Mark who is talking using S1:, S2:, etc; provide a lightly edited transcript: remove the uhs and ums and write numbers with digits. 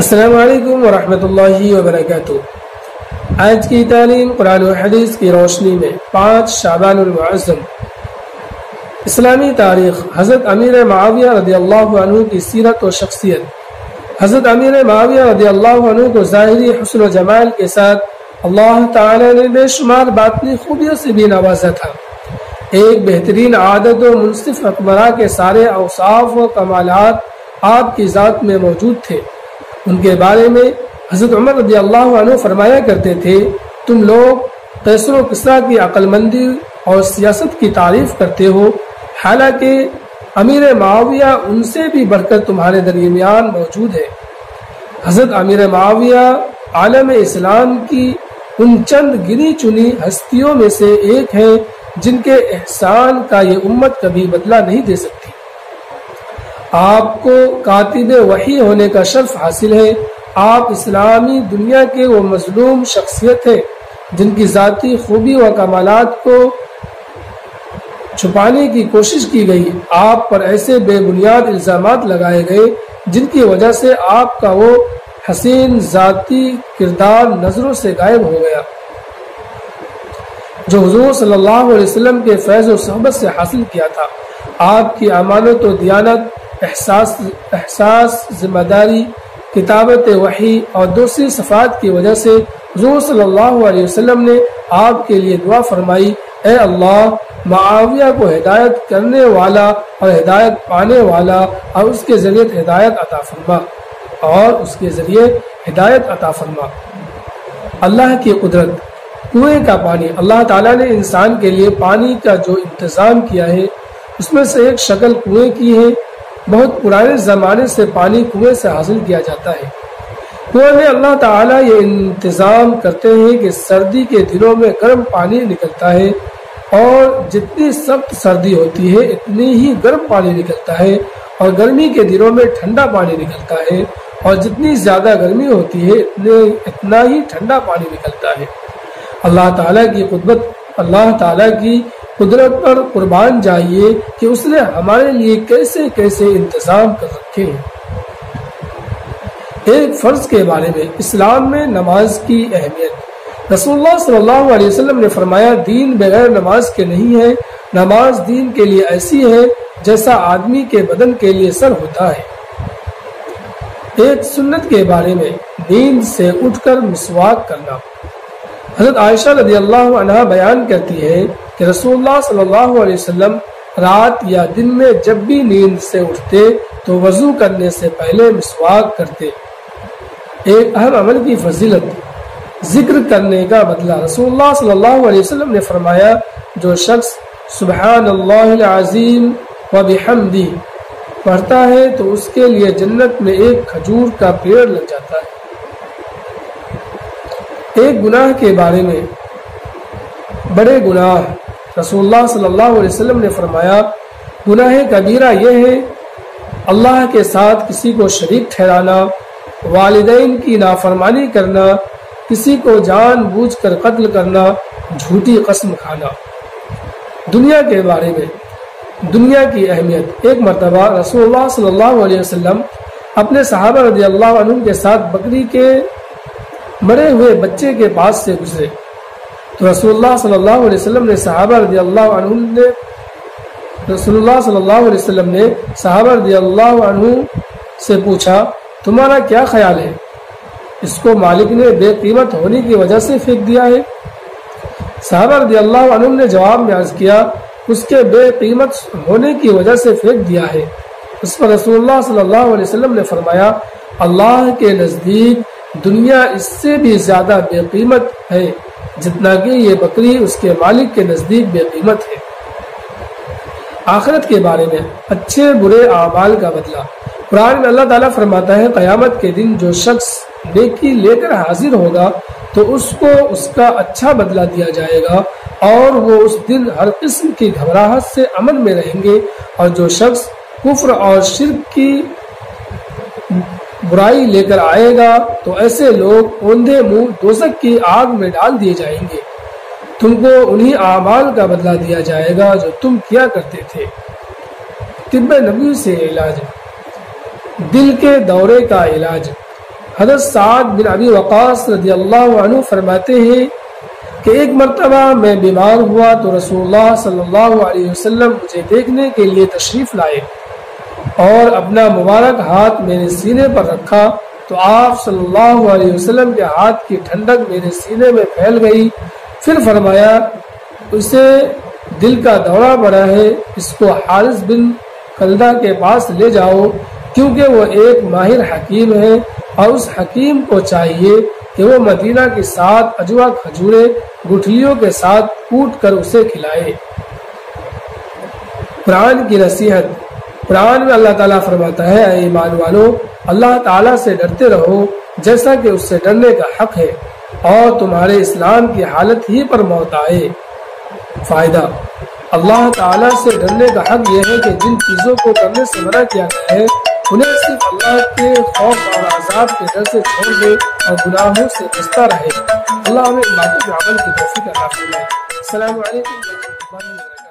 S1: السلام علیکم ورحمۃ اللہ وبرکاتہ۔ آج کی تعلیم قرآن و حدیث کی روشنی میں 5 شعبان المعظم اسلامی تاریخ، حضرت امیر معاویہ رضی اللہ عنہ کی سیرت و شخصیت۔ حضرت امیر معاویہ رضی اللہ عنہ کو ظاہری حسن و جمال کے ساتھ اللہ تعالی نے بے شمار باطنی خوبیوں سے بھی نوازا تھا۔ ایک بہترین عادت و منصف حکمراں کے سارے اوصاف و کمالات آپ کی ذات میں موجود تھے۔ ان کے بارے میں حضرت عمر رضی اللہ عنہ فرمایا کرتے تھے، تم لوگ قیصر و کسریٰ کی عقل مندی اور سیاست کی تعریف کرتے ہو، حالانکہ امیر معاویہ ان سے بھی بڑھ کر تمہارے درمیان موجود ہے۔ حضرت امیر معاویہ عالم اسلام کی ان چند گنی چنی ہستیوں میں سے ایک ہے جن کے احسان کا یہ امت کبھی بدلہ نہیں دے سکتی۔ آپ کو کاتب وحی ہونے کا شرف حاصل ہے۔ آپ اسلامی دنیا کے وہ مظلوم شخصیت ہے جن کی ذاتی خوبی و کمالات کو چھپانے کی کوشش کی گئی۔ آپ پر ایسے بے بنیاد الزامات لگائے گئے جن کی وجہ سے آپ کا وہ حسین ذاتی کردار نظروں سے غائب ہو گیا جو حضور صلی اللہ علیہ وسلم کے فیض و صحبت سے حاصل کیا تھا۔ آپ کی امانت و دیانت، احساس ذمہ داری، کتابت وحی اور دوسری صفات کی وجہ سے حضور صلی اللہ علیہ وسلم نے آپ کے لیے دعا فرمائی، اے اللہ، معاویہ کو ہدایت کرنے والا اور ہدایت پانے والا اور اس کے ذریعے ہدایت عطا فرما۔ اللہ کی قدرت، کنویں کا پانی۔ اللہ تعالیٰ نے انسان کے لیے پانی کا جو انتظام کیا ہے اس میں سے ایک شکل کنویں کی ہے۔ بہت پرانے زمانے سے پانی کنویں سے حاصل کیا جاتا ہے۔ کنویں میں اللہ تعالیٰ یہ انتظام کرتے ہیں کہ سردی کے دنوں میں گرم پانی نکلتا ہے اور جتنی سخت سردی ہوتی ہے اتنی ہی گرم پانی نکلتا ہے، اور گرمی کے دنوں میں ٹھنڈا پانی نکلتا ہے، اور جتنی زیادہ گرمی ہوتی ہے اتنا ہی ٹھنڈا پانی نکلتا ہے۔ اللہ تعالیٰ کی قدرت پر قربان جائیے کہ اس نے ہمارے لیے کیسے کیسے انتظام کر رکھے ہیں۔ ایک فرض کے بارے میں، اسلام میں نماز کی اہمیت۔ رسول اللہ صلی اللہ علیہ وسلم نے فرمایا، دین بغیر نماز کے نہیں ہے۔ نماز دین کے لیے ایسی ہے جیسا آدمی کے بدن کے لیے سر ہوتا ہے۔ ایک سنت کے بارے میں، نیند سے اٹھ کر مسواک کرنا۔ حضرت عائشہ رضی اللہ عنہا بیان کرتی ہے کہ رسول اللہ صلی اللہ علیہ وسلم رات یا دن میں جب بھی نیند سے اٹھتے تو وضو کرنے سے پہلے مسواک کرتے۔ ایک اہم عمل کی فضیلت، ذکر کرنے کا بدلہ۔ رسول اللہ صلی اللہ علیہ وسلم نے فرمایا، جو شخص سبحان اللہ العظیم و بحمدہ پڑھتا ہے تو اس کے لیے جنت میں ایک کھجور کا پیڑ لگ جاتا ہے۔ ایک گناہ کے بارے میں، بڑے گناہ۔ رسول اللہ صلی اللہ علیہ وسلم نے فرمایا، گناہ کبیرہ یہ ہے اللہ کے ساتھ کسی کو شریک ٹھہرانا، والدین کی نافرمانی کرنا، کسی کو جان بوجھ کر قتل کرنا، جھوٹی قسم کھانا۔ دنیا کے بارے میں، دنیا کی اہمیت۔ ایک مرتبہ رسول اللہ صلی اللہ علیہ وسلم اپنے صحابہ رضی اللہ عنہ کے ساتھ بکری کے مرے ہوئے بچے کے پاس سے گزرے تو رسول اللہ صلی اللہ علیہ وسلم نے صحابہ رضی اللہ عنہ سے پوچھا، تمہارا کیا خیال ہے؟ اس کو مالک نے بے قیمت ہونے کی وجہ سے پھینک دیا ہے؟ صحابہ رضی اللہ عنہ نے جواب میں عرض کیا، اس کے بے قیمت ہونے کی وجہ سے پھینک دیا ہے۔ اس پر رسول اللہ صلی اللہ علیہ وسلم نے فرمایا، اللہ کے نزدیک دنیا اس سے بھی زیادہ بے قیمت ہے جتنا کہ یہ بکری اس کے مالک کے نزدیک بے قیمت ہے۔ آخرت کے بارے میں، اچھے برے اعمال کا بدلہ۔ قرآن میں اللہ تعالیٰ فرماتا ہے، قیامت کے دن جو شخص نیکی لے کر حاضر ہوگا تو اس کو اس کا اچھا بدلہ دیا جائے گا، اور وہ اس دن ہر قسم کی گھبراہٹ سے امن میں رہیں گے، اور جو شخص کفر اور شرک کی برائی لے کر آئے گا تو ایسے لوگ اوندھے منہ دوزخ کی آگ میں ڈال دیے جائیں گے۔ تم کو انہی اعمال کا بدلہ دیا جائے گا جو تم کیا کرتے تھے۔ طب نبوی سے علاج، دل کے دورے کا علاج۔ حضرت سعد بن ابی وقاص رضی اللہ عنہ فرماتے ہیں کہ ایک مرتبہ میں بیمار ہوا تو رسول اللہ صلی اللہ علیہ وسلم مجھے دیکھنے کے لیے تشریف لائے اور اپنا مبارک ہاتھ میرے سینے پر رکھا تو آپ صلی اللہ علیہ وسلم کے ہاتھ کی ٹھنڈک میرے سینے میں پھیل گئی۔ پھر فرمایا اسے دل کا دورہ پڑا ہے، اس کو حارث بن کلدہ کے پاس لے جاؤ، کیونکہ وہ ایک ماہر حکیم ہے اور اس حکیم کو چاہیے کہ وہ مدینہ کے ساتھ اجوا کھجورے گٹھلیوں کے ساتھ کوٹ کر اسے کھلائے۔ قرآن کی نصیحت۔ قرآن میں اللہ تعالیٰ فرماتا ہے اے ایمان والو، اللہ تعالیٰ سے ڈرتے رہو جیسا کہ اس سے ڈرنے کا حق ہے اور تمہارے اسلام کی حالت ہی پر موت آئے۔ فائدہ: اللہ تعالیٰ سے ڈرنے کا حق یہ ہے کہ جن چیزوں کو کرنے سے منع کیا گیا ہے انہیں صرف اللہ کے خوف اور عذاب کے ڈر سے چھوڑ دے اور گناہوں سے بچتا رہے۔ اللہ ہمیں ان باتوں کے عمل کی توفیق عطا فرمائے۔ السلام علیکم ورحمۃ اللہ وبرکاتہ۔